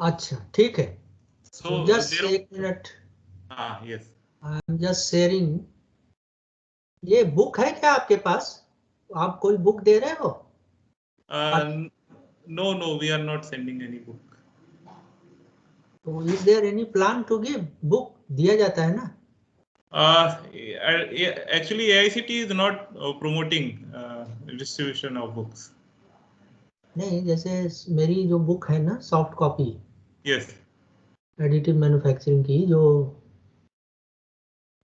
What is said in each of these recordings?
अच्छा ठीक है. So जस्ट एक minute. yes. I am just sharing. ये बुक है क्या आपके पास? आप कोई बुक दे रहे हो? No, we are not sending any book. तो is there any plan to give? Book दिया जाता है ना? Actually, AICT is not promoting distribution of books. नहीं, जैसे मेरी जो बुक है ना, soft copy. Yes. Additive manufacturing की जो.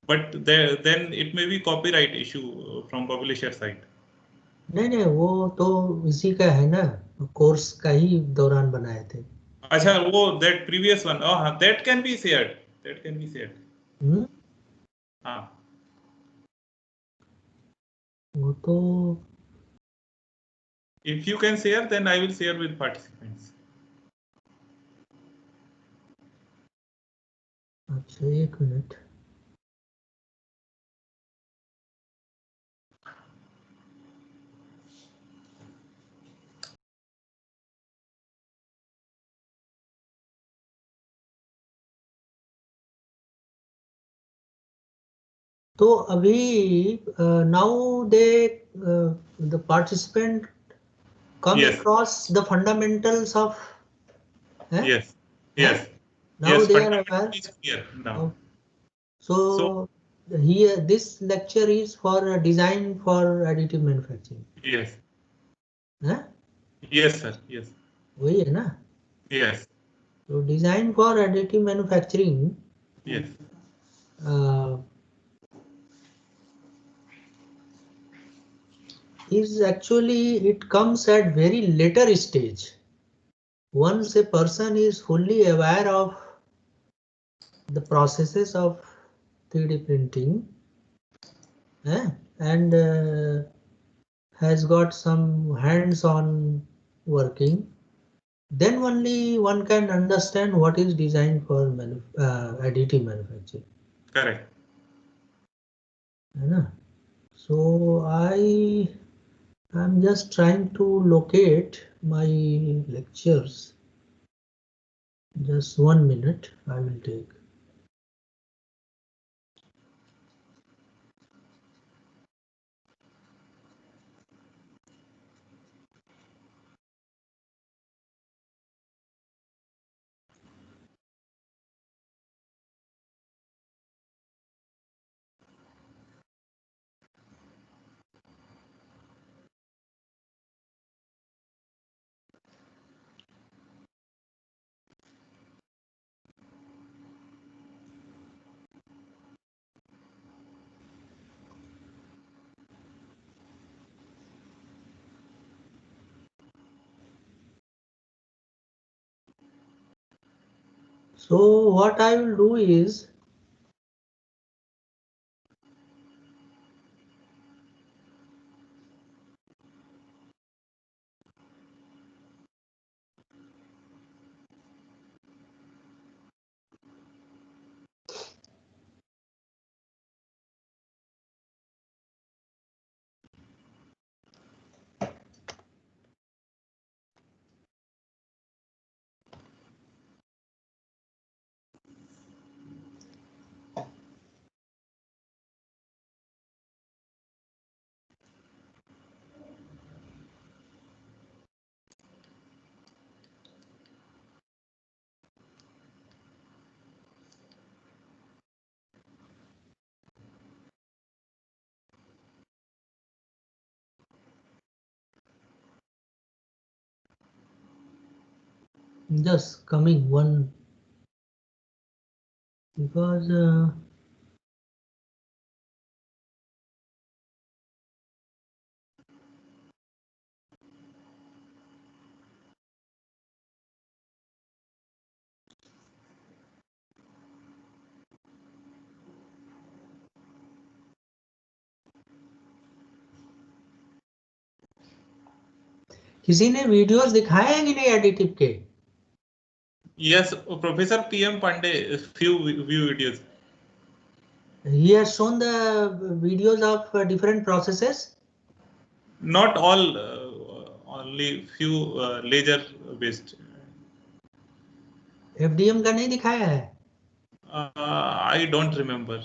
But then it may be copyright issue from publisher side. नहीं नहीं, वो तो इसी का है ना, कोर्स का ही दौरान बनाए थे. अच्छा, वो that previous one, that can be shared. That can be shared. हाँ. वो तो. If you can share, then I will share with participants. अच्छा एक मिनट. तो अभी now they the participant come Yes. across the fundamentals of. Yes. Yes. Now Yes, they are aware. is clear now. So here this lecture is for design for additive manufacturing. Yes. Yes sir. Yes. वही है ना? Yes. So design for additive manufacturing. Yes. Is actually it comes at very later stage. Once a person is fully aware of the processes of 3D printing and has got some hands-on working, then only one can understand what is designed for additive manufacturing. Correct. So I am just trying to locate my lectures. Just 1 minute I will take. So what I will do is, just coming one, because किसी ने videos दिखाए हैं कि नहीं additive के? Yes, Professor PM Pandey, few videos. He has shown the videos of different processes. Not all, only few laser based. FDM का नहीं दिखाया है? I don't remember.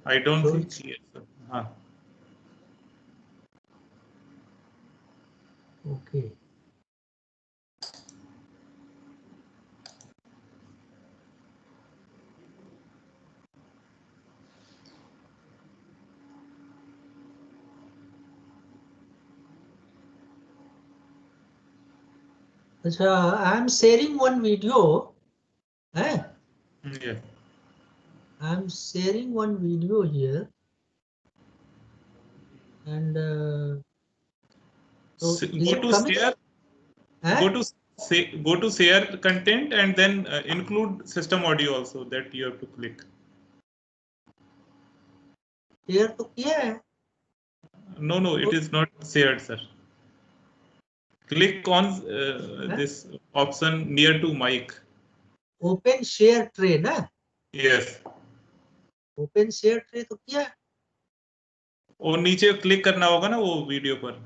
I don't think yes. हाँ. Okay. अच्छा, I am sharing one video. Eh? Yeah. I am sharing one video here, and so is Go it to coming? share. Eh? Go to share content and then include system audio also, that you have to click. Share तो किया है. No, it is not shared, sir. Click on this option near to mic. Open share tray ना? Yes. Open share tray तो किया है. और नीचे click करना होगा ना वो वीडियो पर.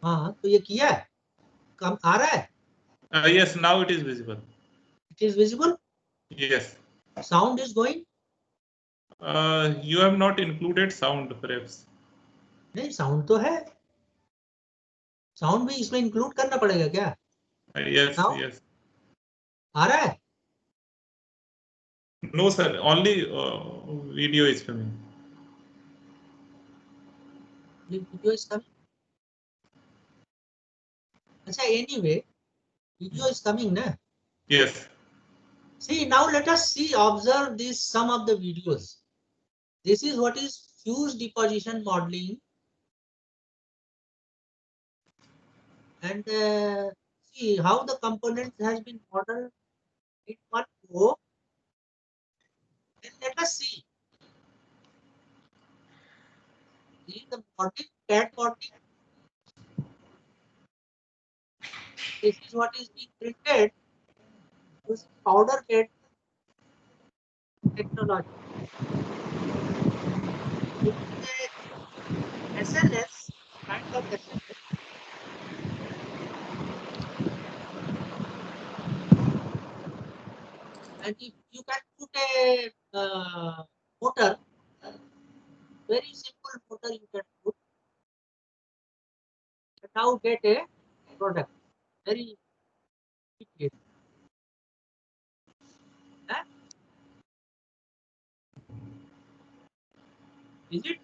हाँ, तो ये किया है. कम आ रहा है? Yes, now it is visible. It is visible. Yes. Sound is going. You have not included sound, perhaps. नहीं, साउंड तो है. साउंड भी इसमें इंक्लूड करना पड़ेगा क्या? Yes, Now yes. आ रहा है? No, sir. Only video is coming. Video is coming. अच्छा, anyway, video is coming ना? Yes. See, now let us observe this some of the videos. This is what is fuse deposition modeling, and see how the components has been modeled in one go. Then let us see. This is the modeling, CAD modeling. This is what is being printed using powder bed technology. It is a SLS, kind of SLS. And if you can put a motor, very simple motor you can put, and now get a product. Very quickly. Huh? Is it?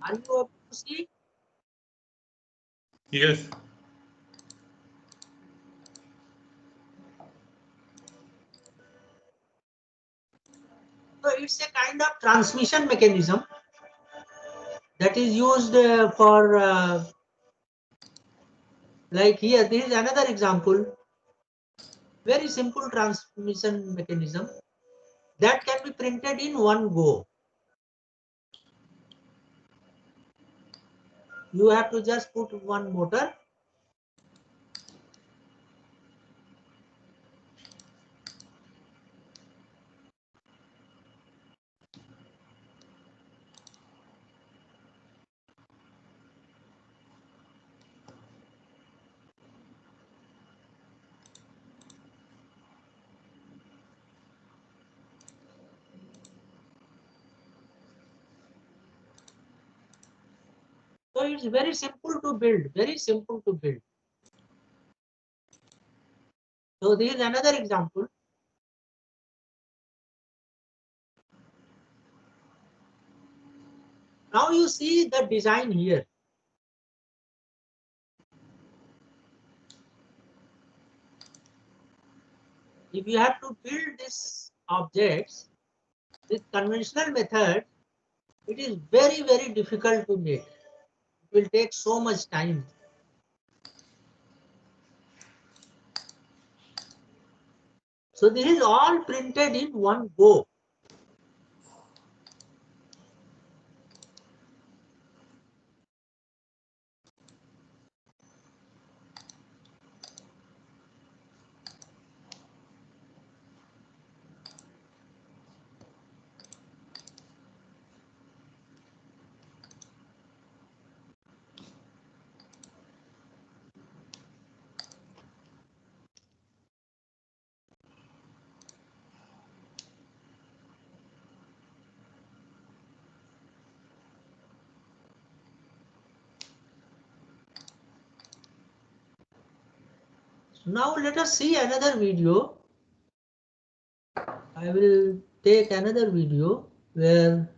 Are you able to see? Yes. So it's a kind of transmission mechanism that is used for like here. This is another example. Very simple transmission mechanism that can be printed in one go. You have to just put one motor. So it's very simple to build, very simple to build. So this is another example. Now you see the design here. If you have to build these objects with conventional method, it is very, very difficult to make. It will take so much time. So this is all printed in one go. Now let us see another video. I will take another video where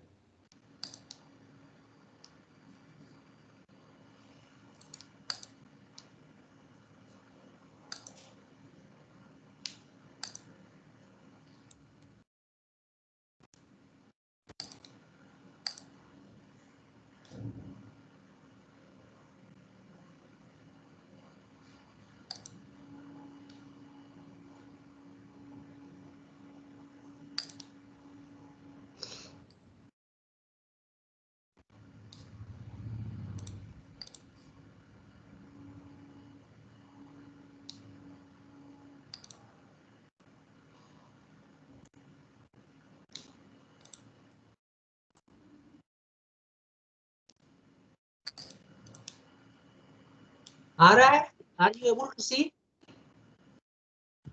आ रहा है? Are you able to see?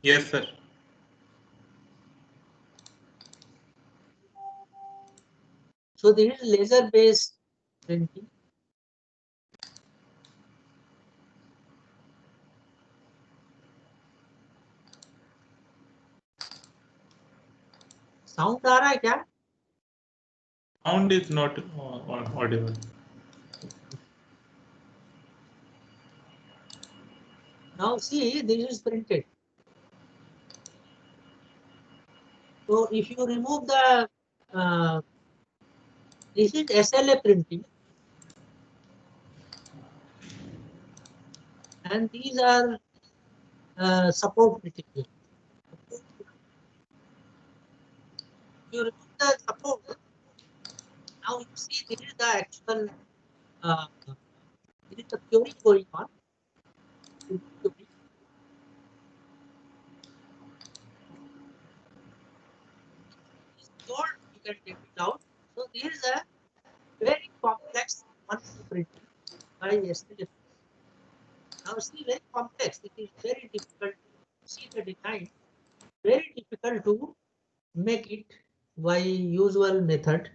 Yes, sir. So this is laser based printing. Sound आ रहा है क्या? Sound is not audible. Now see, this is printed. So if you remove the this is SLA printing, and these are support material. You remove the support. Now you see this is the actual there is the curing going on. Cured, you can take it out. So this is a very complex one printing by SLA. Now see, very complex. It is very difficult to see the design. Very difficult to make it by usual method.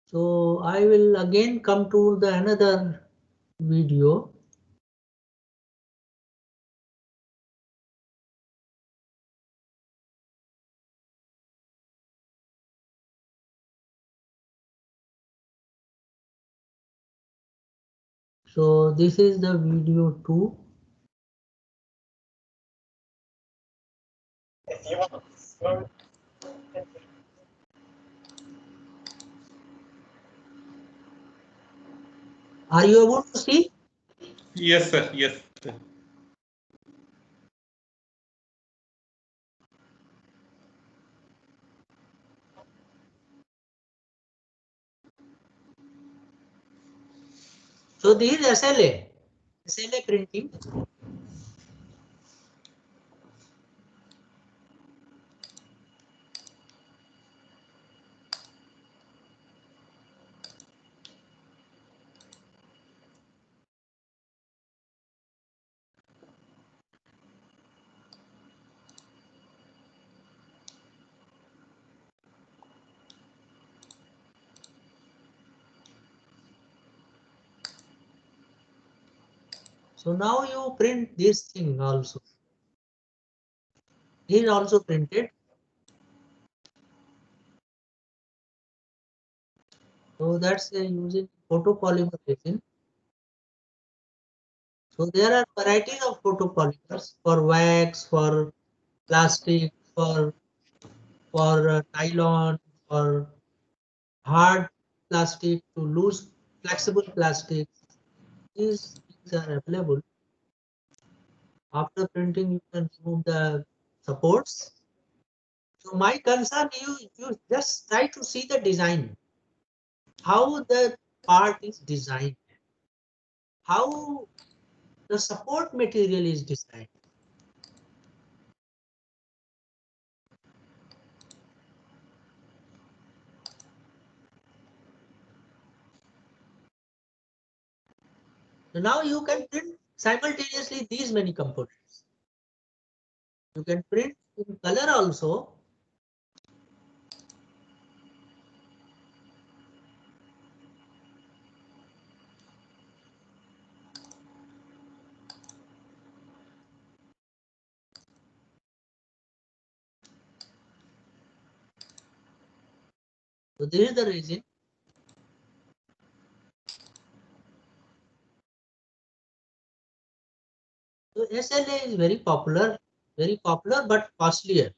So I will again come to the another video. So this is the video 2. Are you able to see? Yes, sir. Yes, sir. So this is SLA printing. So now you print this thing also. This is also printed. So that's using photopolymer resin. So there are varieties of photopolymers for wax, for plastic, for nylon, for hard plastic to loose flexible plastic. These things are available. After printing, you can remove the supports. So my concern, you just try to see the design, how the part is designed, how the support material is designed. So now you can print simultaneously these many components. You can print in color also. So this is the resin. So SLA is very popular, but costlier.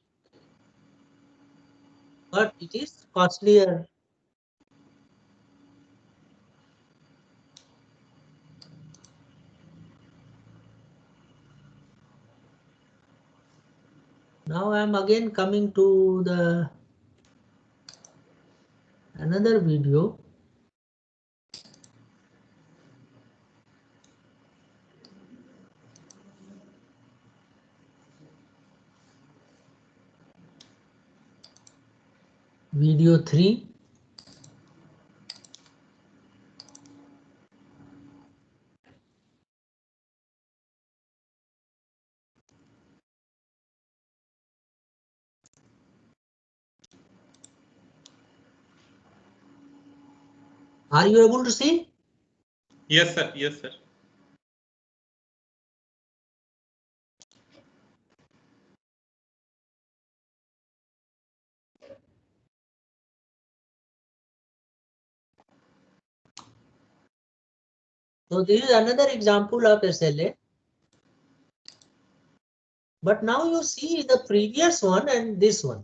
But it is costlier. Now I am again coming to the another video. Video 3. Are you able to see? Yes, sir. Yes, sir. So this is another example of SLA. But now you see the previous one and this one.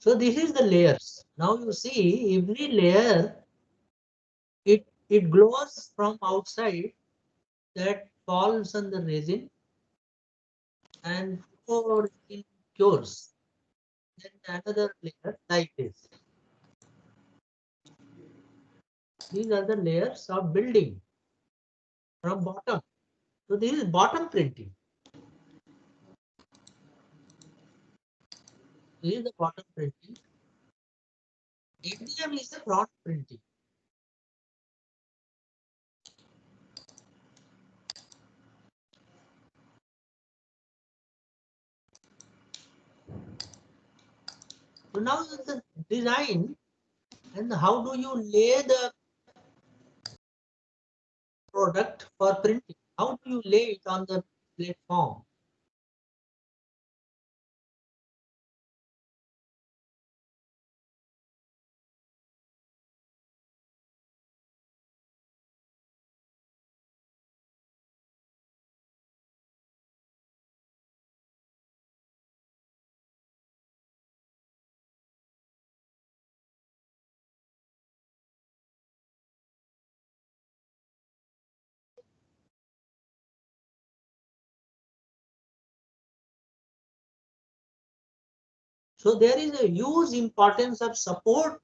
So this is the layers. Now you see every layer, it glows from outside that falls on the resin and before it cures. Then another layer like this. These are the layers of building from bottom. So this is bottom printing. This is the bottom printing. ADM is the front printing. So now the design and how do you lay the product for printing? How do you lay it on the platform? So there is a huge importance of support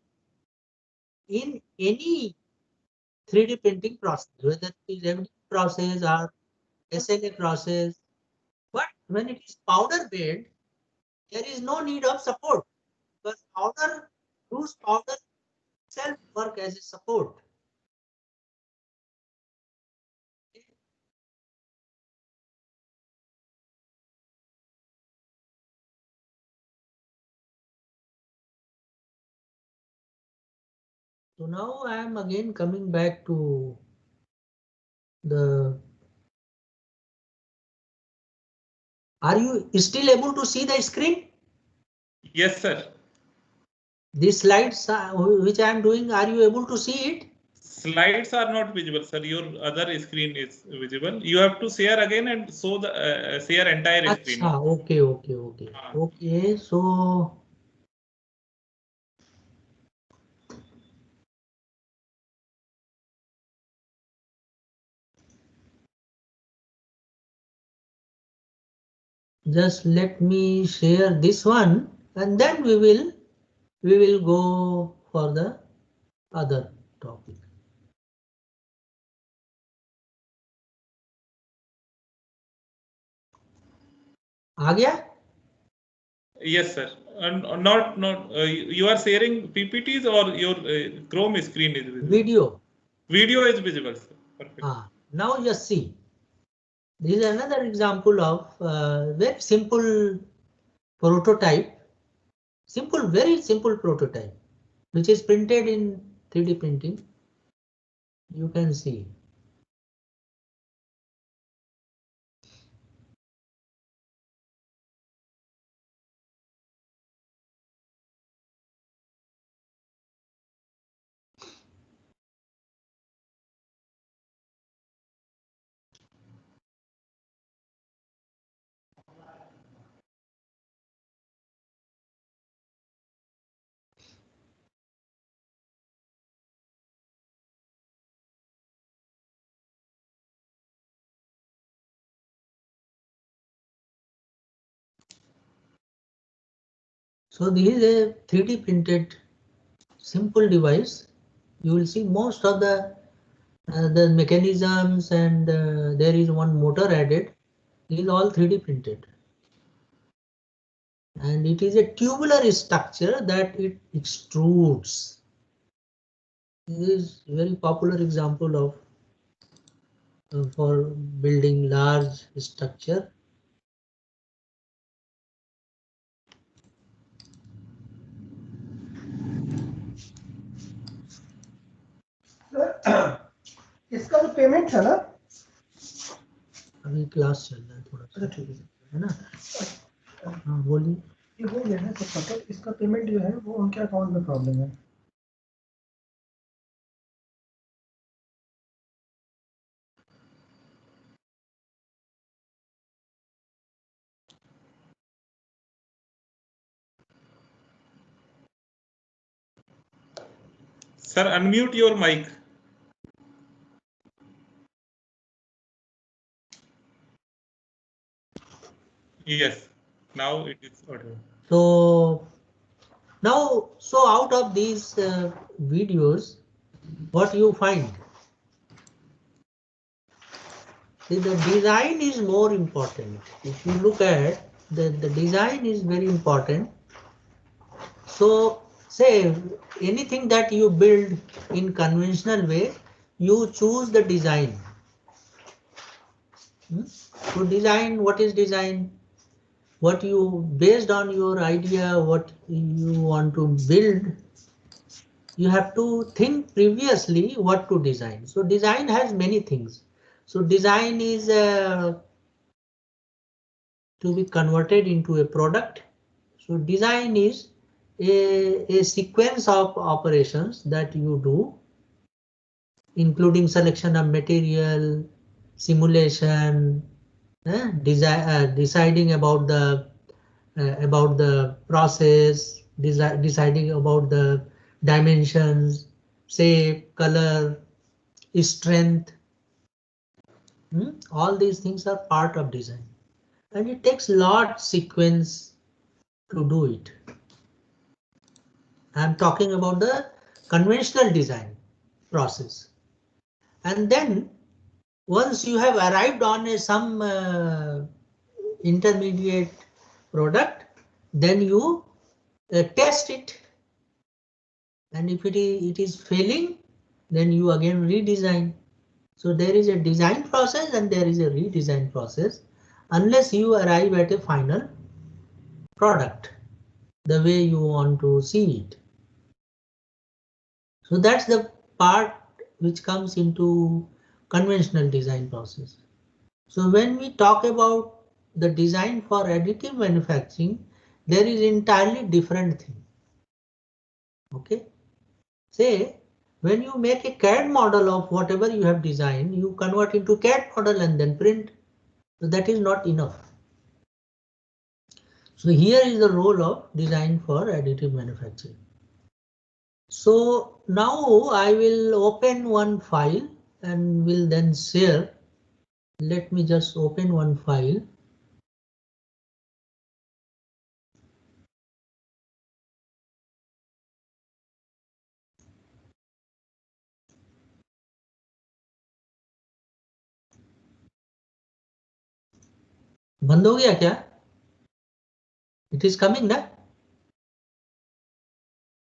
in any 3D printing process, whether it is MD process or SLA process. But when it is powder bed, there is no need of support because loose powder itself work as a support. So now I am again coming back to the. Are you still able to see the screen? Yes, sir. These slides which I am doing, are you able to see it? Slides are not visible, sir. Your other screen is visible. You have to share again and show the share entire screen. Acha, okay. So just let me share this one, and then we will go for the other topic. आ गया? Yes, sir. And not you are sharing PPTs or your Chrome screen is visible? Video. Video is visible, sir. Perfect. Now just see. This is another example of very simple prototype. Simple, very simple prototype, which is printed in 3D printing. You can see. So this is a 3D printed simple device. You will see most of the mechanisms, and there is one motor added. It is all 3D printed. And it is a tubular structure that it extrudes. This is a very popular example of for building large structure. इसका जो payment है ना, अभी class चल रहा है थोड़ा सा, ठीक है ना? हाँ बोलिए। ये हो गया है सब खत्म, इसका पेमेंट जो है वो उनके अकाउंट में प्रॉब्लम है। Sir, unmute your mic. Yes, now it is audible. So now, so out of these videos, what you find? See, the design is more important. If you look at the design is very important. So say anything that you build in conventional way, you choose the design. So design, what is design? What you, based on your idea, what you want to build, you have to think previously what to design. So design has many things. So design is to be converted into a product. So design is a sequence of operations that you do, including selection of material, simulation, deciding about the process, deciding about the dimensions, shape, color, strength. All these things are part of design, and it takes lot sequence to do it. I'm talking about the conventional design process. And then once you have arrived on some intermediate product, then you test it. And if it is failing, then you again redesign. So there is a design process and there is a redesign process, unless you arrive at a final product the way you want to see it. So that's the part which comes into conventional design process. So when we talk about the design for additive manufacturing, there is entirely different thing. Okay. Say when you make a CAD model of whatever you have designed, you convert into CAD model and then print. So that is not enough. So here is the role of design for additive manufacturing. So now I will open one file and will then share. Let me just open one file. बंद हो गया क्या? It is coming now.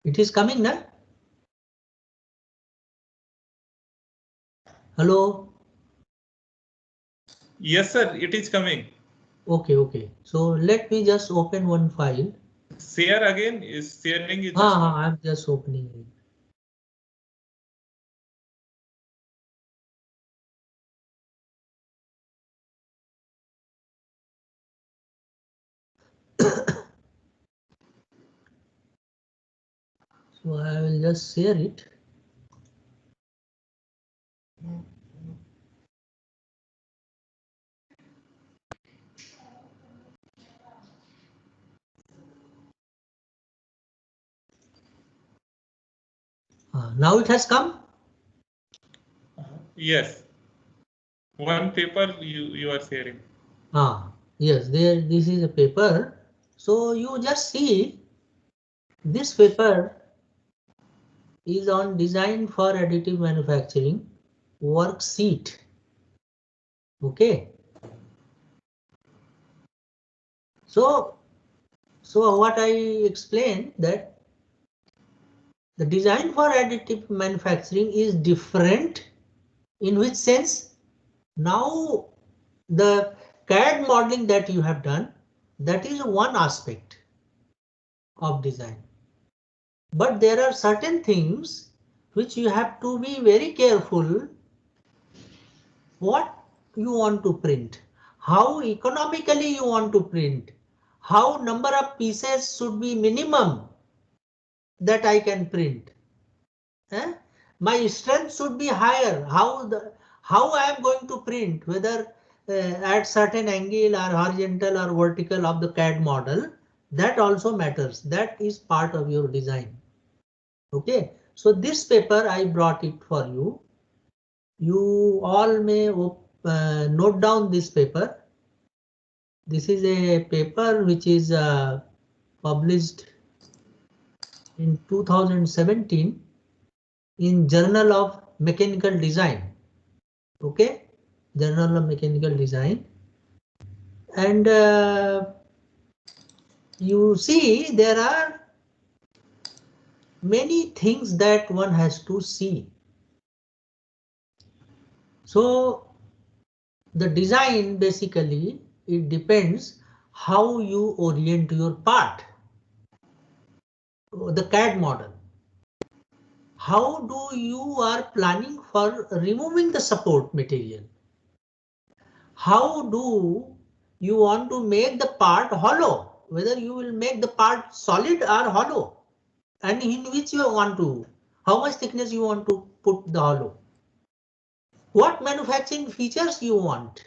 It is coming now. Hello. Yes, sir. It is coming. Okay, okay. So let me just open one file. Share again is sharing is just. I'm just opening it. So I will just share it. Now it has come. Yes. One paper you are sharing. Yes, there. This is a paper. So you just see this paper is on design for additive manufacturing worksheet. Okay. So what I explained that the design for additive manufacturing is different. In which sense? Now the CAD modeling that you have done, that is one aspect of design. But there are certain things which you have to be very careful what you want to print, how economically you want to print, how number of pieces should be minimum that I can print. My strength should be higher. How I am going to print, whether at certain angle or horizontal or vertical of the CAD model, that also matters. That is part of your design. Okay, so this paper I brought it for you. You all may note down this paper. This is a paper which is published in 2017 in Journal of Mechanical Design. Okay, Journal of Mechanical Design. And you see there are many things that one has to see. So the design basically it depends how you orient your part, the CAD model. How do you are planning for removing the support material? How do you want to make the part hollow? Whether you will make the part solid or hollow, and in which you want to, how much thickness you want to put the hollow? What manufacturing features you want?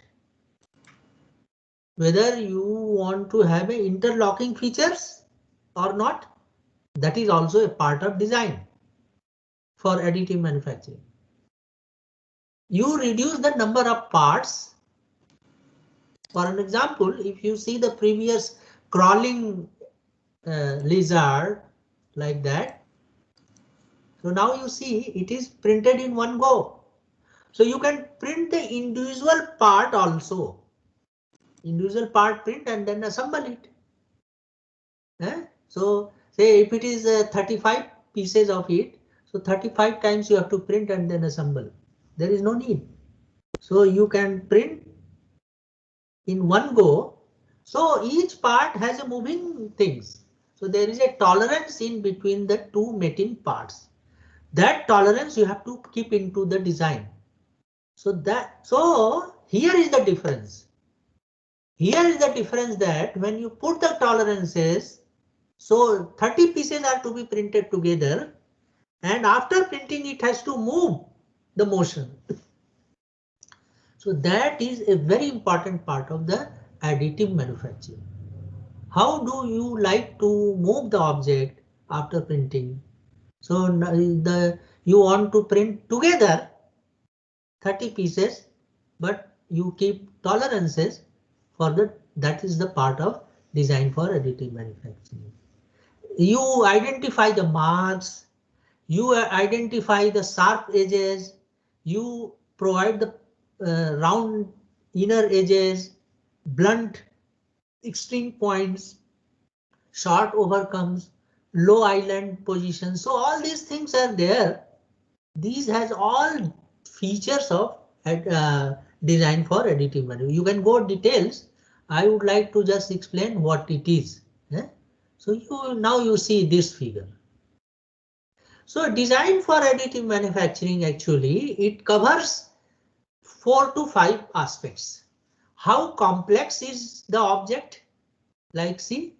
Whether you want to have a interlocking features or not, that is also a part of design for additive manufacturing. You reduce the number of parts. For an example, if you see the previous crawling lizard like that, so now you see it is printed in one go. So you can print the individual part also. Individual part print and then assemble it. So say if it is 35 pieces of it, so 35 times you have to print and then assemble. There is no need. So you can print in one go. So each part has a moving things. So there is a tolerance in between the two mating parts. That tolerance you have to keep into the design. So here is the difference. Here is the difference that when you put the tolerances, so 30 pieces are to be printed together, and after printing it has to move the motion. So that is a very important part of the additive manufacturing. How do you like to move the object after printing? So you want to print together 30 pieces, but you keep tolerances for that is the part of design for additive manufacturing. You identify the marks, you identify the sharp edges, you provide the round inner edges, blunt extreme points. short overcomes, low island position. So all these things are there. These has all features of design for additive manufacturing. You can go details. I would like to just explain what it is. So now you see this figure. So design for additive manufacturing, actually it covers 4 to 5 aspects. How complex is the object? Like see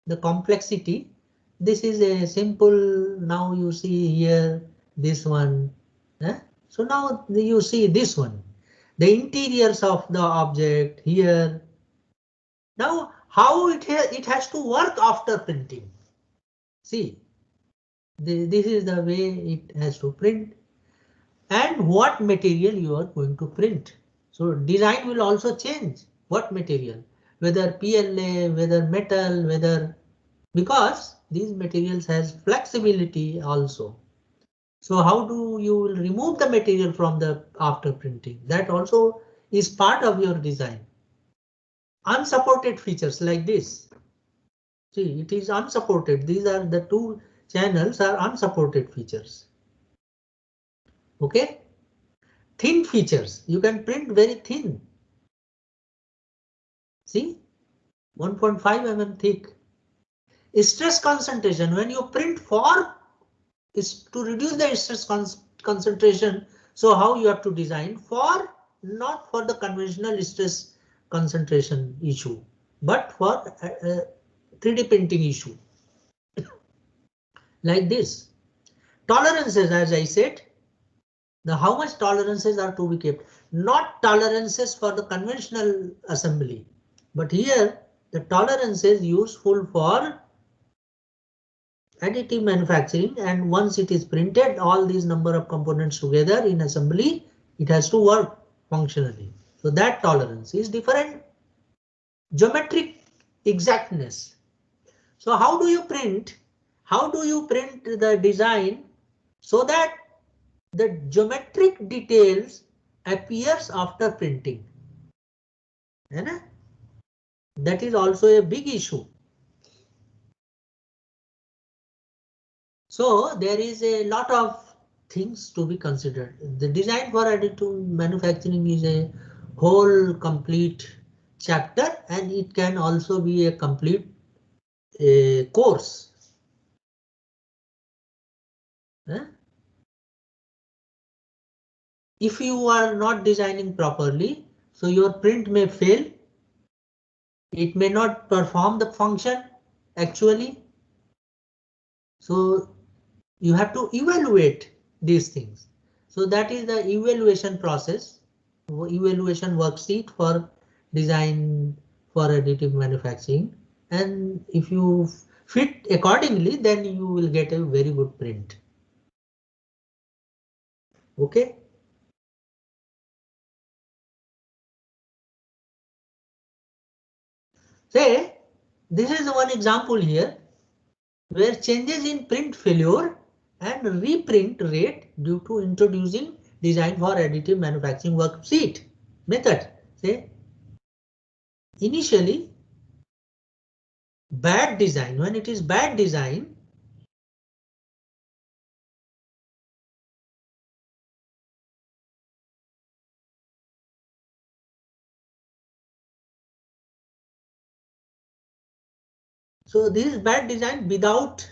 the complexity. This is a simple, now you see here this one. So now you see this one, the interiors of the object here. Now how it has to work after printing. See, this is the way it has to print and what material you are going to print. So design will also change. What material, whether PLA, whether metal, whether, because these materials has flexibility also. So how do you remove the material from the after printing? That also is part of your design. Unsupported features like this. See, it is unsupported. These are the two channels are unsupported features. Okay. Thin features. You can print very thin. See, 1.5 mm thick. Stress concentration. When you print for is to reduce the stress concentration. So how you have to design for, not for the conventional stress concentration issue, but for 3D printing issue. Like this. Tolerances, as I said, the how much tolerances are to be kept, not tolerances for the conventional assembly, but here the tolerance is useful for additive manufacturing, and once it is printed, all these number of components together in assembly, it has to work functionally. So that tolerance is different. Geometric exactness. So how do you print? How do you print the design so that the geometric details appears after printing? That is also a big issue. So there is a lot of things to be considered. The design for additive manufacturing is a whole complete chapter, and it can also be a complete course. If you are not designing properly, so your print may fail. It may not perform the function actually. So you have to evaluate these things. So that is the evaluation process, evaluation worksheet for design for additive manufacturing. And if you fit accordingly, then you will get a very good print. Okay. Say, this is one example here where changes in print failure and reprint rate due to introducing design for additive manufacturing worksheet method. Say, initially bad design, when it is bad design, so this is bad design without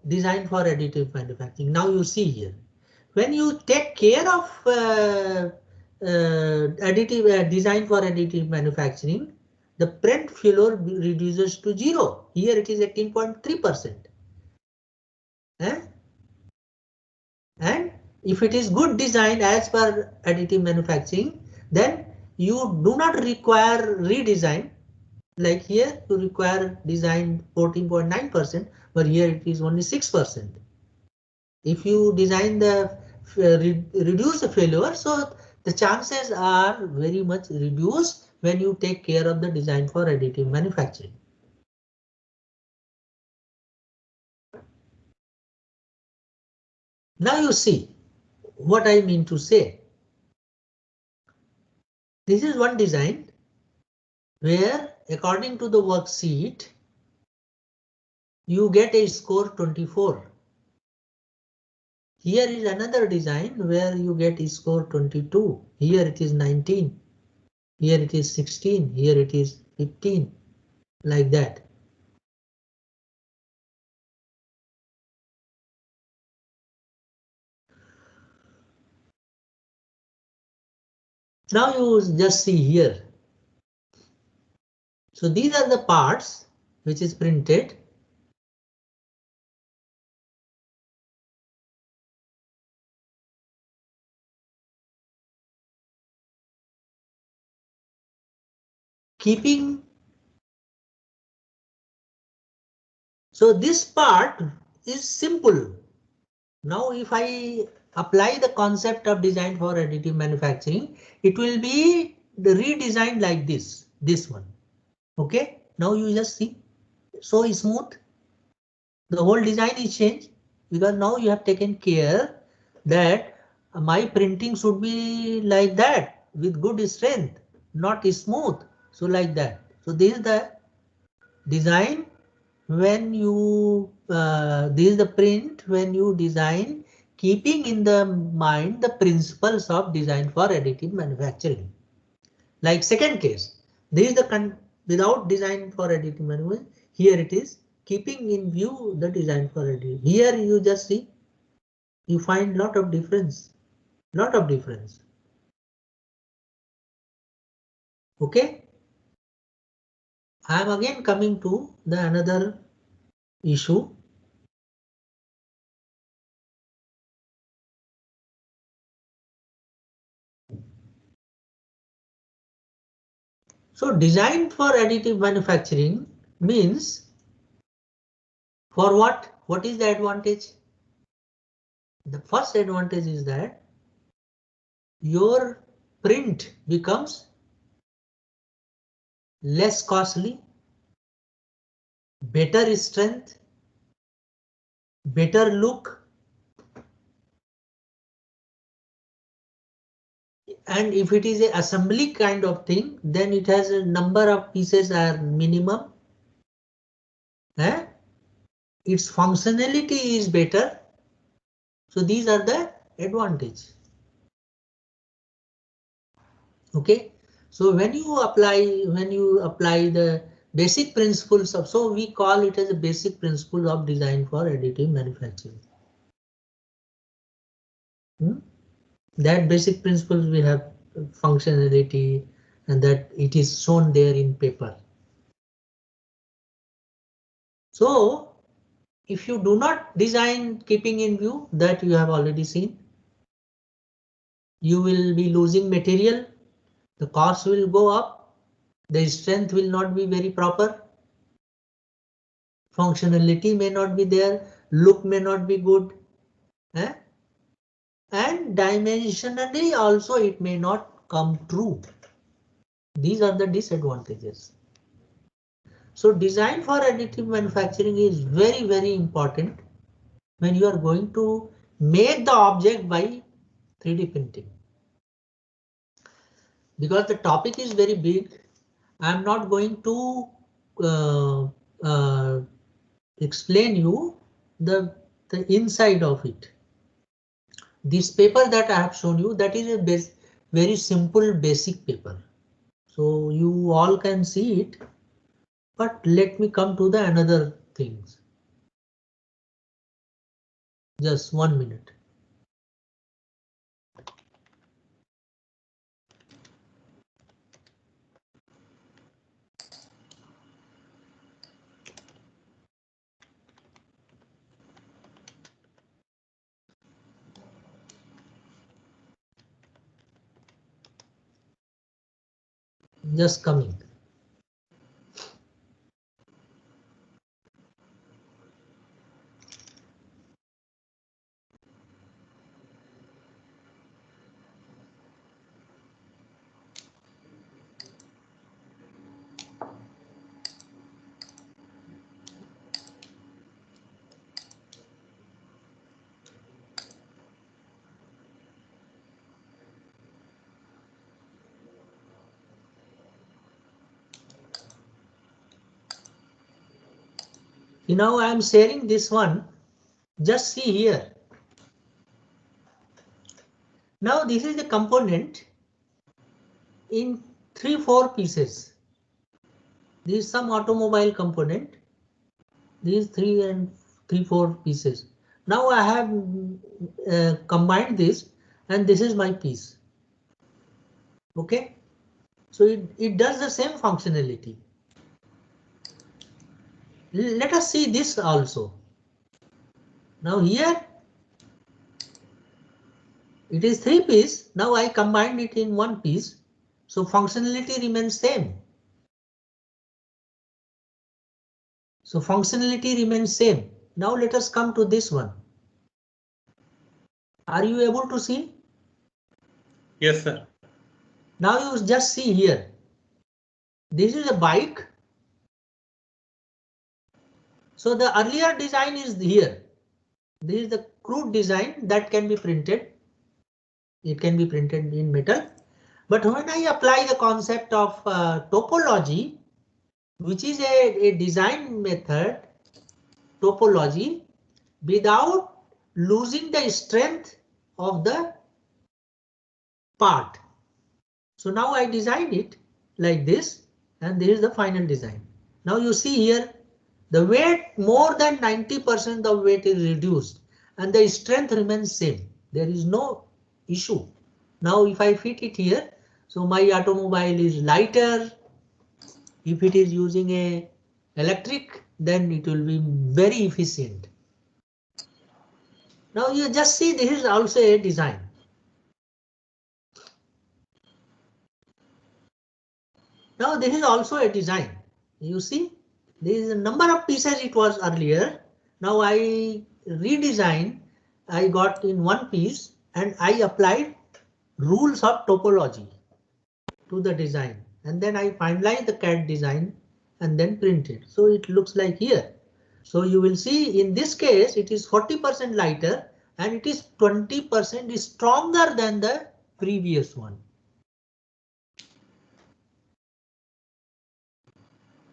design for additive manufacturing. Now you see here, when you take care of additive design for additive manufacturing, the print failure reduces to 0. Here it is 18.3%. And if it is good design as per additive manufacturing, then you do not require redesign. Like here you require design 14.9%, but here it is only 6%. If you design the reduce the failure, so the chances are very much reduced when you take care of the design for additive manufacturing. Now you see what I mean to say. This is one design where according to the worksheet, you get a score 24. Here is another design where you get a score 22. Here it is 19. Here it is 16. Here it is 15. Like that. Now you just see here. So these are the parts which is printed. Keeping. So this part is simple. Now if I apply the concept of design for additive manufacturing, it will be redesigned like this one. Okay, now you just see, so smooth. The whole design is changed because now you have taken care that my printing should be like that with good strength, not smooth. So like that. So this is the design when you this is the print when you design keeping in the mind the principles of design for additive manufacturing. Like second case, this is the without design for additive manufacturing. Here it is keeping in view the design for additive. Here you just see, you find lot of difference. Okay, I am again coming to the another issue. So design for additive manufacturing means for what? What is the advantage? The first advantage is that your print becomes less costly, better strength, better look, and if it is a assembly kind of thing, then it has a number of pieces are minimum. Its functionality is better. So these are the advantage. Okay, so when you apply the basic principles of, so we call it as a basic principle of design for additive manufacturing. That basic principles we have functionality and that it is shown there in paper. So if you do not design keeping in view that you have already seen, you will be losing material, the cost will go up, the strength will not be very proper, functionality may not be there, look may not be good, and dimensionally also it may not come true. These are the disadvantages. So design for additive manufacturing is very, very important when you are going to make the object by 3D printing. Because the topic is very big, I am not going to uh, uh, explain you the inside of it. This paper that I have shown you, that is a very simple basic paper. So you all can see it, but let me come to the another things. Just 1 minute. Just coming. Now I am sharing this one. Just see here. Now this is the component in 3-4 pieces. This is some automobile component. These 3-4 pieces. Now I have combined this, and this is my piece. Okay, so it does the same functionality. Let us see this also. Now here it is 3 piece. Now I combined it in 1 piece. So functionality remains same. So functionality remains same. Now let us come to this one. Are you able to see? Yes, sir. Now you just see here. This is a bike. So the earlier design is here. This is the crude design that can be printed. It can be printed in metal. But when I apply the concept of topology, which is a design method, topology, without losing the strength of the part. So now I designed it like this, and this is the final design. Now you see here, the weight, more than 90% of weight is reduced and the strength remains same. There is no issue. Now if I fit it here, so my automobile is lighter. If it is using a electric, then it will be very efficient. Now you just see, this is also a design. Now this is also a design. You see, there is a number of pieces it was earlier. Now I redesigned, I got in 1 piece and I applied rules of topology to the design, and then I finalized the CAD design and then printed. So it looks like here. So you will see in this case it is 40% lighter and it is 20% stronger than the previous one.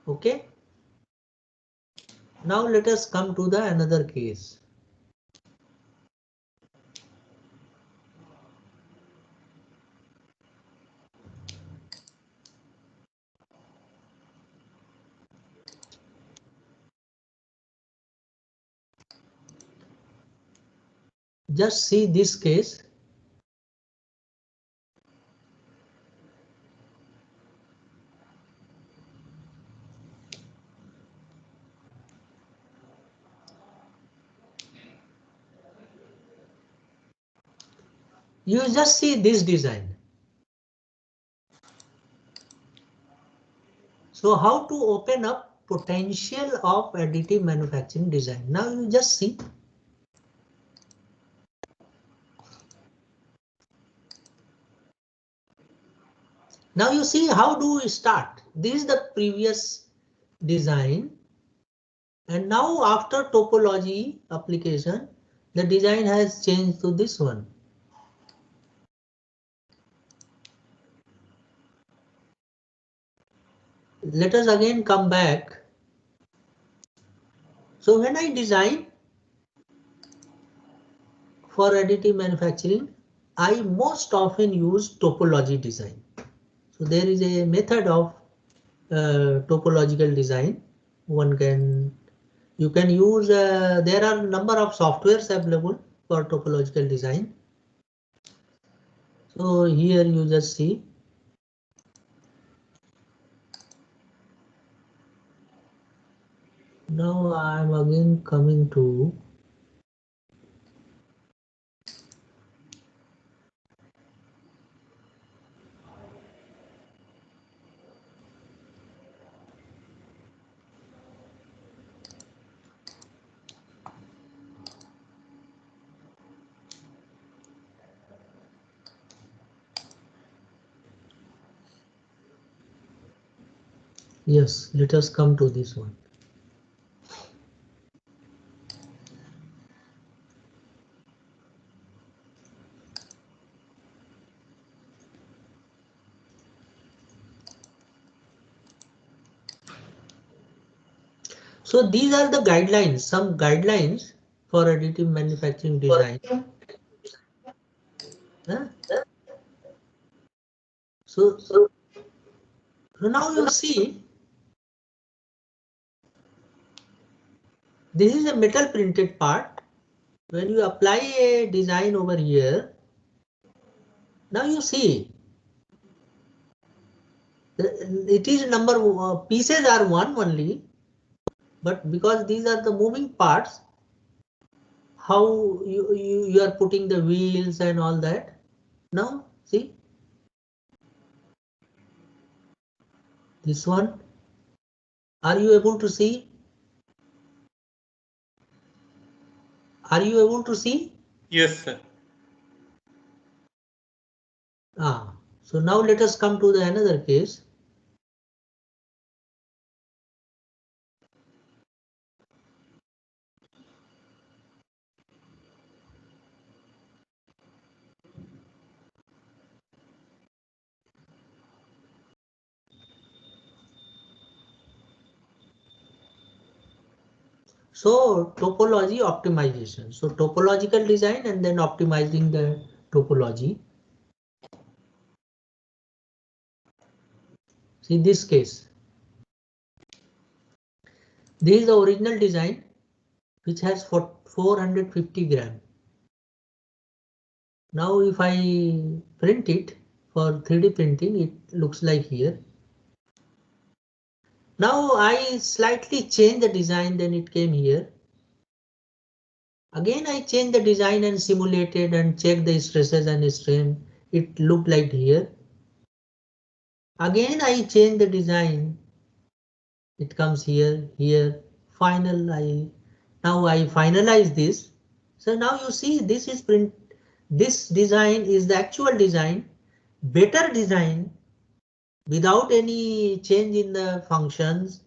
Okay. Now let us come to the another case. Just see this case. You just see this design. So how to open up potential of additive manufacturing design? Now you just see. Now you see how do we start? This is the previous design. And now after topology application, the design has changed to this one. Let us again come back. So when I design for additive manufacturing, I most often use topology design. So there is a method of topological design. You can use, there are number of softwares available for topological design. So here you just see. Now I am again coming to yes, let us come to this one. So these are the guidelines, some guidelines for additive manufacturing design. Huh? So now you see, this is a metal printed part. When you apply a design over here, now you see, it is number pieces are one only, but because these are the moving parts, how you are putting the wheels and all that. Now see this one. Are you able to see? Are you able to see? Yes, sir. So now let us come to the another case. So topology optimization. So topological design and then optimizing the topology. See this case. This is the original design which has 450 gram. Now if I print it for 3D printing, it looks like here. Now I slightly change the design, then it came here. Again I changed the design and simulated and checked the stresses and strain. It looked like here. Again I change the design. It comes here, here. Final. Now I finalize this. So now you see this is print. This design is the actual design, better design without any change in the functions,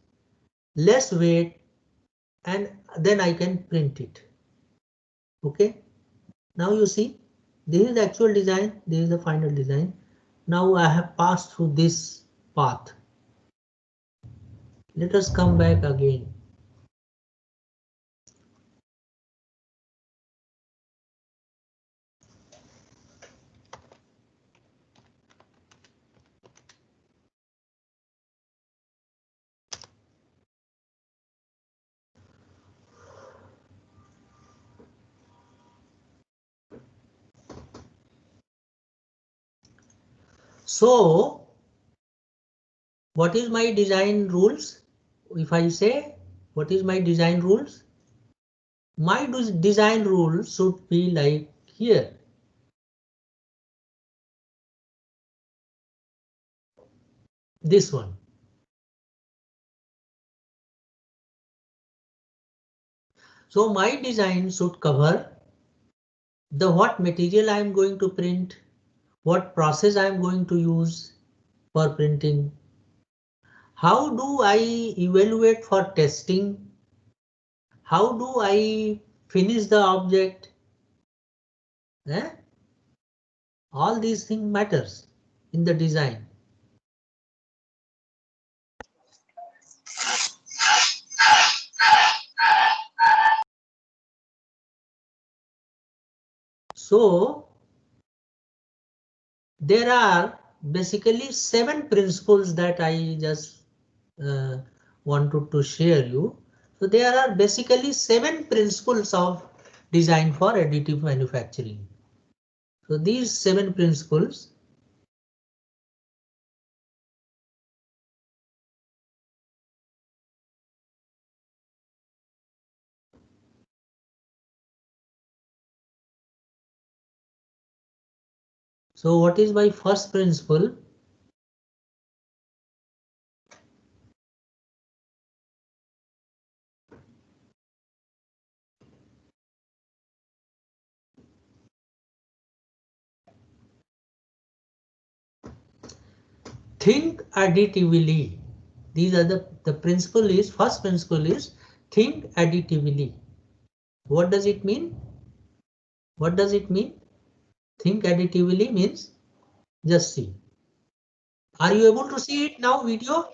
less weight, and then I can print it. Okay. Now you see this is the actual design. This is the final design. Now I have passed through this path. Let us come back again. So what is my design rules? If I say what is my design rules? My design rules should be like here. This one. So my design should cover the what material I am going to print, what process I am going to use for printing, how do I evaluate for testing, how do I finish the object. Eh? All these things matters in the design. So there are basically 7 principles that I just wanted to share you. So there are basically 7 principles of design for additive manufacturing. So these 7 principles. So what is my first principle? Think additively. These are the principle is, first principle is think additively. What does it mean? What does it mean? Think additively means, just see. Are you able to see it now, video?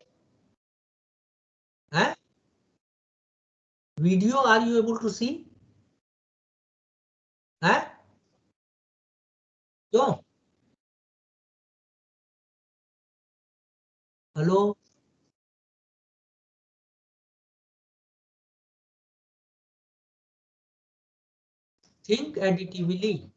Eh? Video, are you able to see? Huh? No. Hello? Think additively.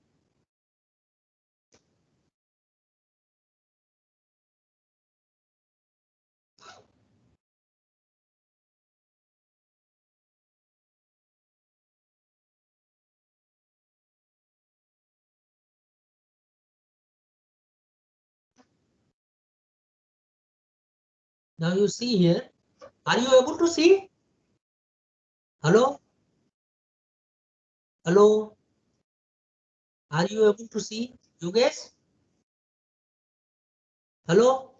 Now you see here. Are you able to see? Hello? Hello? Are you able to see? You guys? Hello?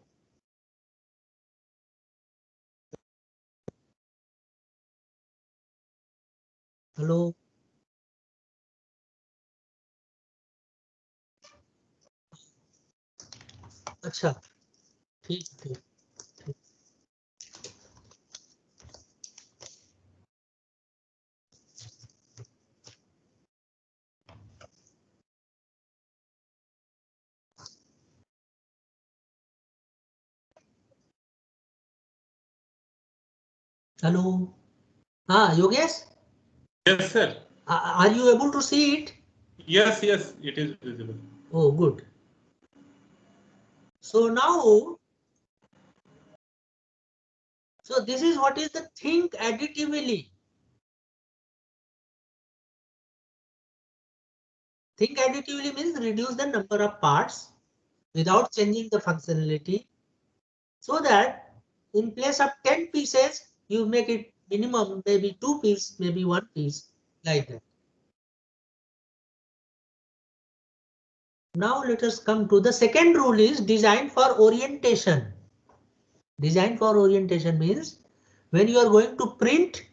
Hello? अच्छा, ठीक ठीक ठीक. Hello? Ah, Yogesh? Yes, sir. Are you able to see it? Yes, yes, it is visible. Oh, good. So now, so this is what is the think additively. Think additively means reduce the number of parts without changing the functionality, so that in place of 10 pieces, you make it minimum maybe 2 pieces, maybe 1 piece, like that. Now let us come to the second rule is design for orientation. Design for orientation means when you are going to print,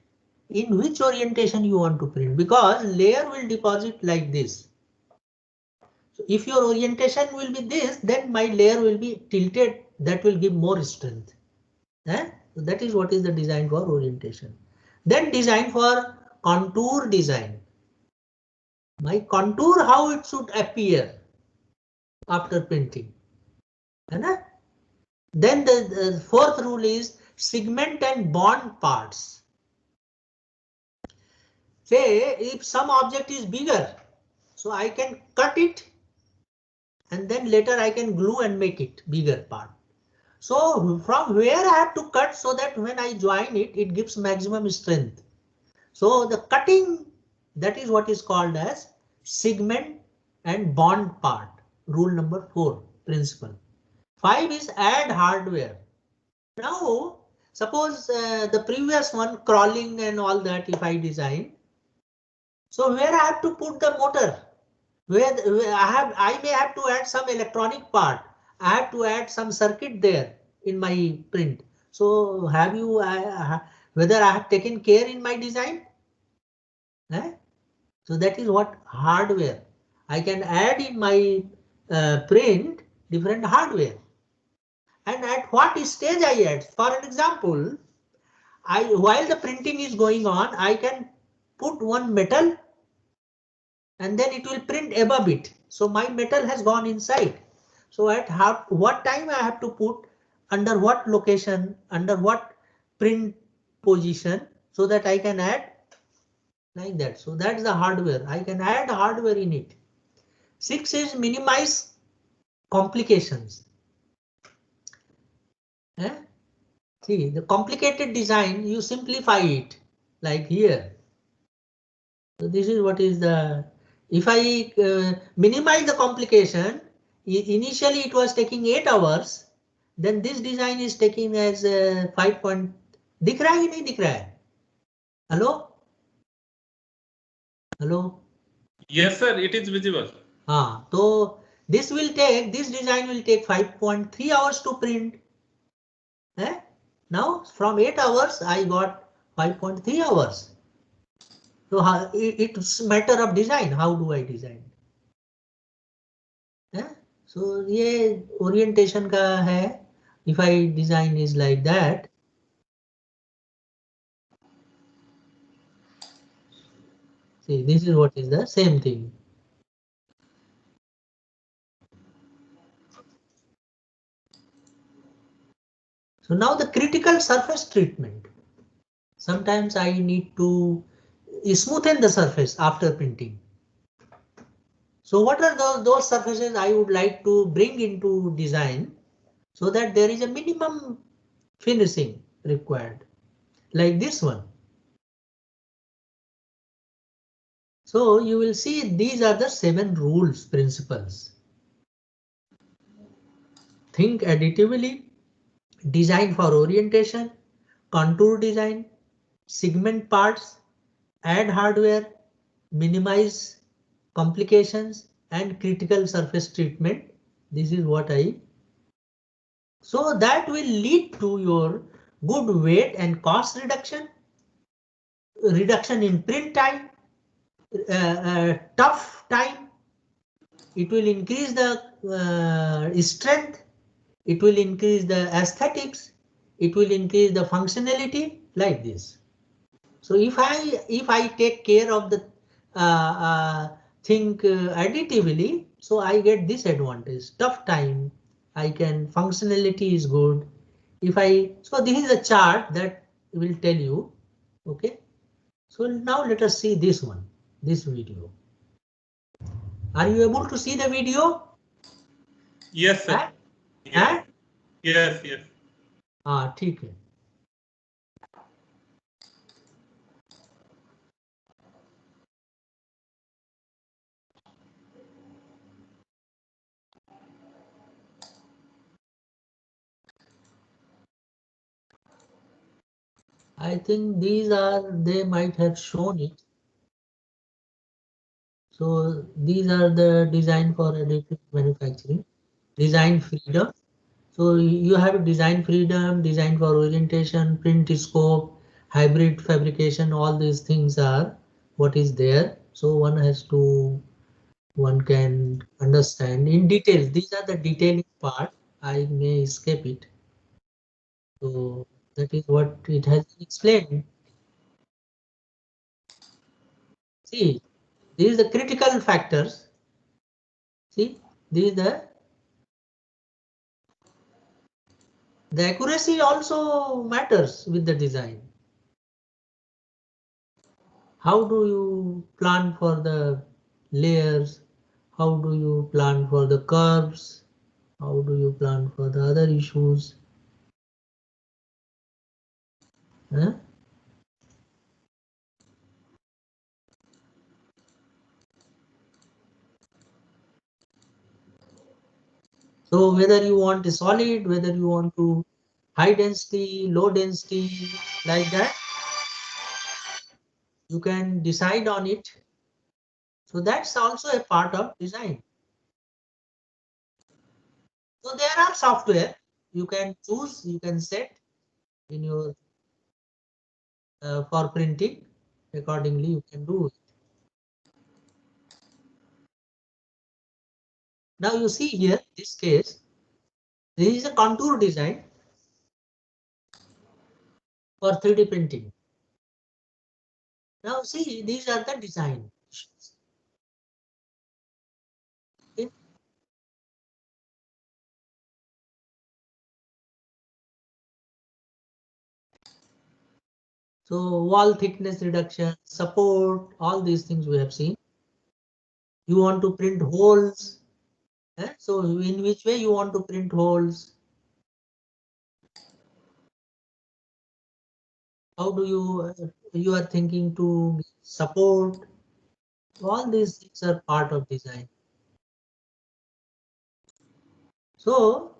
in which orientation you want to print, because layer will deposit like this. So if your orientation will be this, then my layer will be tilted. That will give more strength. Eh? So that is what is the design for orientation. Then design for contour design. My contour, how it should appear after printing. Right? Then the fourth rule is segment and bond parts. Say if some object is bigger, so I can cut it and then later I can glue and make it bigger part. So from where I have to cut so that when I join it, it gives maximum strength. So the cutting, that is what is called as segment and bond part. Rule number 4 principle. 5 is add hardware. Now suppose the previous one crawling and all that if I design. So where I have to put the motor, where I may have to add some electronic part. I have to add some circuit there in my print. So have you whether I have taken care in my design? Eh? So that is what hardware. I can add in my print different hardware. And at what stage I add? For an example, while the printing is going on, I can put one metal and then it will print above it. So my metal has gone inside. So at what time I have to put, under what location, under what print position, so that I can add like that. So that's the hardware. I can add hardware in it. 6 is minimize complications. Eh? See, the complicated design, you simplify it like here. So this is what is the, if I minimize the complication, initially it was taking 8 hours, then this design is taking as 5 point, दिख रहा है कि नहीं दिख रहा है? Hello? Hello? Yes, sir, it is visible. So this design will take 5.3 hours to print. Eh? Now from 8 hours I got 5.3 hours. So it's a matter of design. How do I design? So ये orientation का है. If I design is like that. See, this is what is the same thing. So now the critical surface treatment. Sometimes I need to smoothen the surface after printing. So what are those surfaces I would like to bring into design so that there is a minimum finishing required, like this one. So you will see these are the 7 rules, principles. Think additively, design for orientation, contour design, segment parts, add hardware, minimize complications, and critical surface treatment. This is what so that will lead to your good weight and cost reduction, reduction in print time, tough time. It will increase the strength. It will increase the aesthetics. It will increase the functionality, like this. So if I take care of the think additively, so I get this advantage. Tough time, I can functionality is good. So this is a chart that will tell you. Okay. So now let us see this one, this video. Are you able to see the video? Yes, sir. Yes. Yes, yes. ठीक है. I think they might have shown it. So these are the design for additive manufacturing, design freedom. So you have design freedom, design for orientation, print scope, hybrid fabrication, all these things are what is there. So one can understand in detail. These are the detailing part. I may escape it. So that is what it has explained. See, these are the critical factors. See, these are the accuracy also matters with the design. How do you plan for the layers? How do you plan for the curves? How do you plan for the other issues? Huh? So whether you want a solid, whether you want to high density, low density, like that, you can decide on it. So that's also a part of design. So there are software you can choose, you can set in your for printing. Accordingly, you can do it. Now you see here, this case, this is a contour design for 3D printing. Now see, these are the design issues. Okay. So wall thickness reduction, support, all these things we have seen. You want to print holes. So in which way you want to print holes? How do you are thinking to support? All these things are part of design. So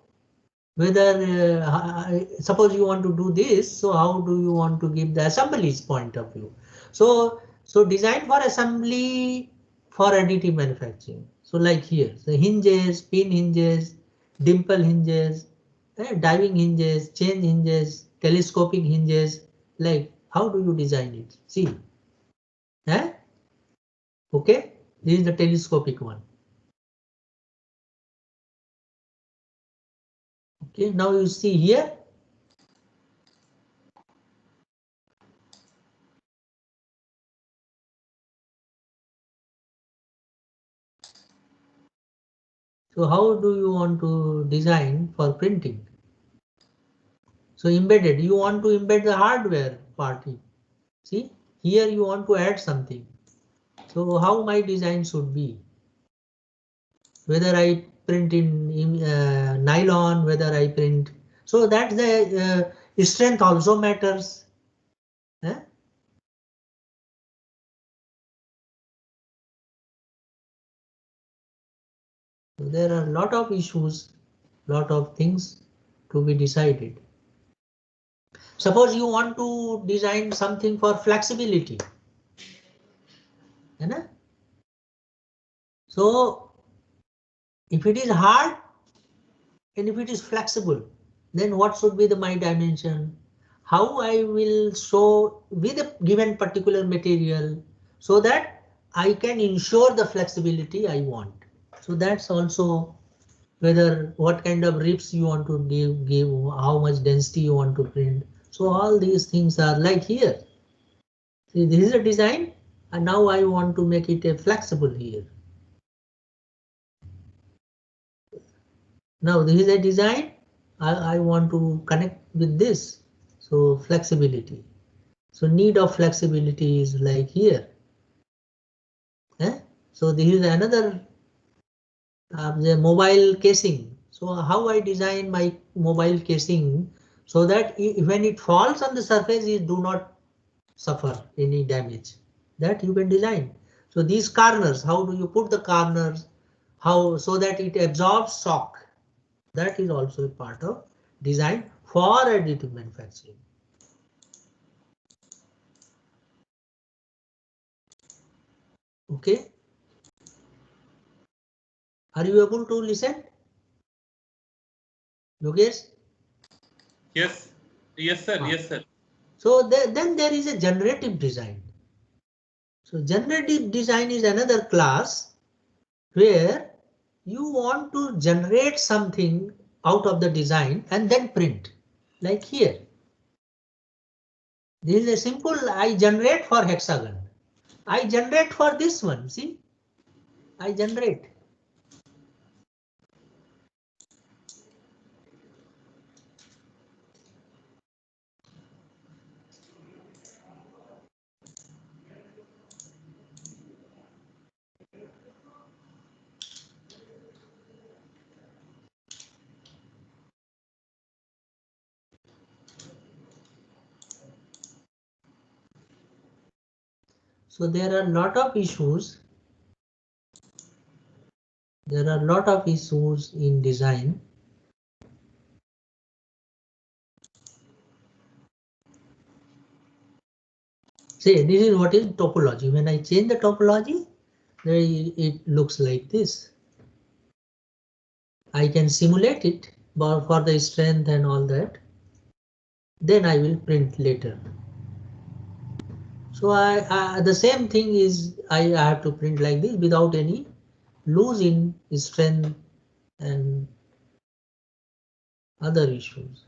whether suppose you want to do this, so how do you want to give the assembly's point of view? So design for assembly for additive manufacturing. So like here, the hinges, pin hinges, dimple hinges, diving hinges, chain hinges, telescopic hinges. Like how do you design it? See, okay, this is the telescopic one. Okay, now you see here. So how do you want to design for printing? So embedded, you want to embed the hardware party. See, here you want to add something. So how my design should be? Whether I print in nylon, whether I print. So that's the strength also matters. Eh? So there are a lot of issues, lot of things to be decided. Suppose you want to design something for flexibility. You know? So if it is hard and if it is flexible, then what should be the my dimension? How I will show with a given particular material so that I can ensure the flexibility I want. So that's also whether what kind of rips you want to give, how much density you want to print. So all these things are like here. See, this is a design and now I want to make it a flexible here. Now this is a design. I want to connect with this. So flexibility. So need of flexibility is like here. Eh? So this is another the mobile casing. So how I design my mobile casing so that when it falls on the surface, it do not suffer any damage. That you can design. So these corners, how do you put the corners? How so that it absorbs shock? That is also a part of design for additive manufacturing. Okay. Are you able to listen? Yogesh? Yes. Yes, sir. Yes, sir. So then there is a generative design. So generative design is another class where you want to generate something out of the design and then print. Like here. This is a simple I generate for hexagon. I generate for this one. See, I generate. So there are a lot of issues. There are a lot of issues in design. See, this is what is topology. When I change the topology, it looks like this. I can simulate it for the strength and all that. Then I will print later. So the same thing is I have to print like this without any lose in strength and other issues.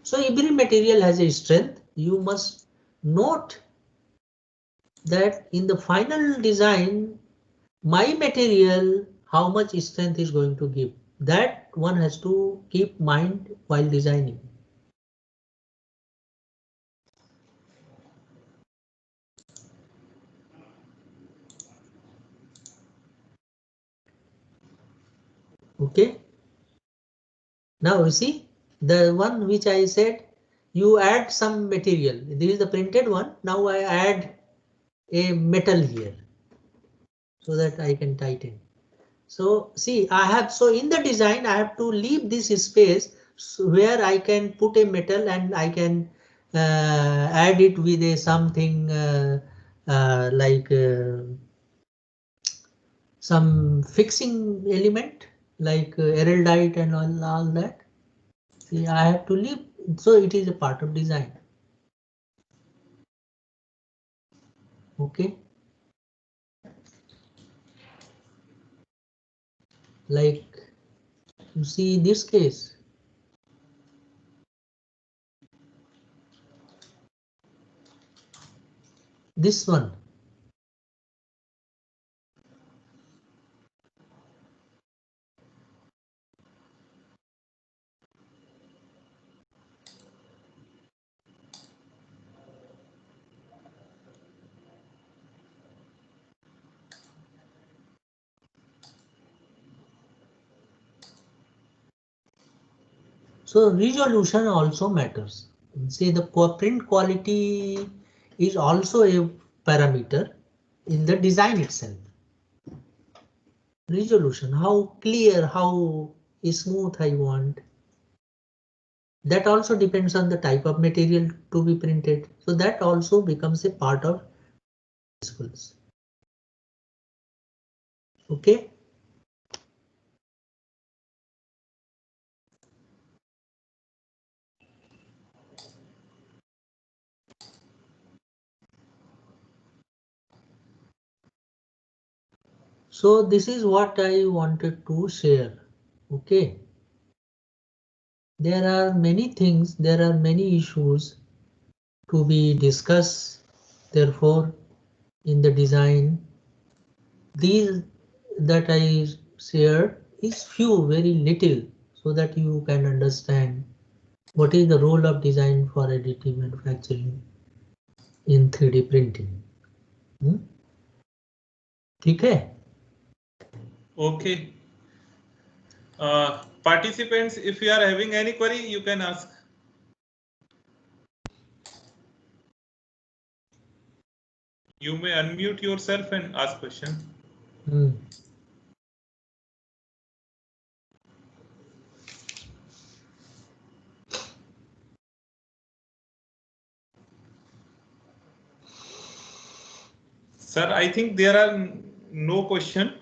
So every material has a strength. You must note that in the final design, my material, how much strength is going to give. That one has to keep mind while designing. Okay. Now you see the one which I said, you add some material. This is the printed one. Now I add a metal here so that I can tighten. So see, I have, so in the design, I have to leave this space where I can put a metal and I can add it with a something like some fixing element like eraldite and all that. See, I have to leave, so it is a part of design. Okay. Like you see this case. This one. So resolution also matters. See, the print quality is also a parameter in the design itself. Resolution, how clear, how smooth I want. That also depends on the type of material to be printed. So that also becomes a part of schools. Okay. So this is what I wanted to share. Okay. There are many things, there are many issues to be discussed. Therefore, in the design, these that I shared is few, very little, so that you can understand what is the role of design for additive manufacturing in 3D printing. ठीक है? Okay. Participants, if you are having any query, you can ask. You may unmute yourself and ask question. Sir, I think there are no question.